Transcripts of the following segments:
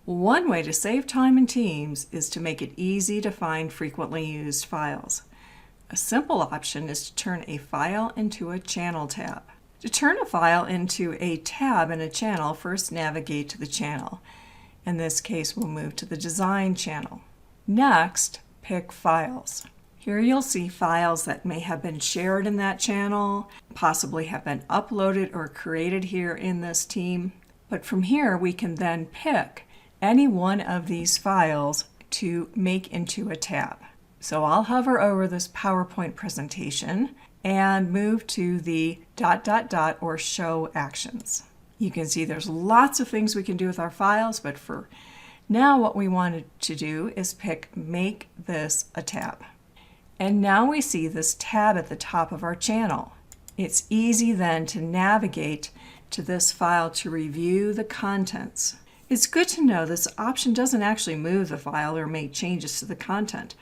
One way to save time in Teams is to make it easy to find frequently used files. A simple option is to turn a file into a channel tab. To turn a file into a tab in a channel, first navigate to the channel. In this case, we'll move to the Design channel. Next, pick Files. Here you'll see files that may have been shared in that channel, possibly have been uploaded or created here in this team. But from here, we can then pick any one of these files to make into a tab. So I'll hover over this PowerPoint presentation and move to the ... or Show Actions. You can see there's lots of things we can do with our files, but for now what we wanted to do is pick Make This a Tab. And now we see this tab at the top of our channel. It's easy then to navigate to this file to review the contents. It's good to know this option doesn't actually move the file or make changes to the content.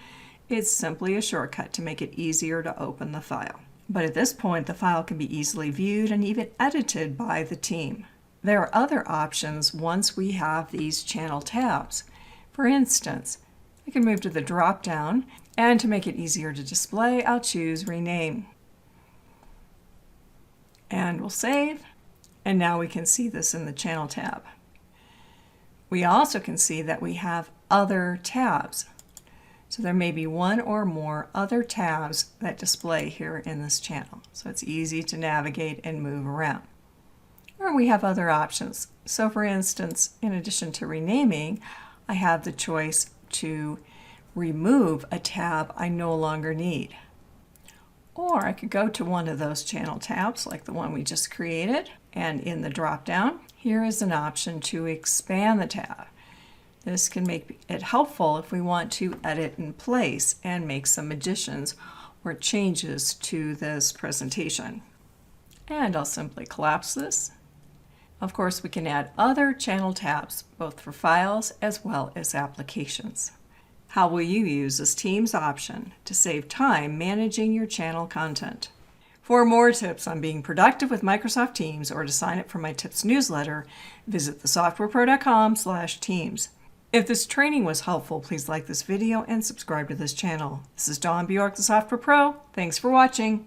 It's simply a shortcut to make it easier to open the file. But at this point, the file can be easily viewed and even edited by the team. There are other options once we have these channel tabs. For instance, I can move to the drop-down, and to make it easier to display, I'll choose Rename. And we'll save, and now we can see this in the channel tab. We also can see that we have other tabs. So there may be one or more other tabs that display here in this channel. So it's easy to navigate and move around. Or we have other options. So for instance, in addition to renaming, I have the choice to remove a tab I no longer need. Or I could go to one of those channel tabs like the one we just created, and in the drop-down, here is an option to expand the tab. This can make it helpful if we want to edit in place and make some additions or changes to this presentation. And I'll simply collapse this. Of course, we can add other channel tabs, both for files as well as applications. How will you use this Teams option to save time managing your channel content? For more tips on being productive with Microsoft Teams or to sign up for my tips newsletter, visit thesoftwarepro.com/teams. If this training was helpful, please like this video and subscribe to this channel. This is Dawn Bjork, the Software Pro. Thanks for watching.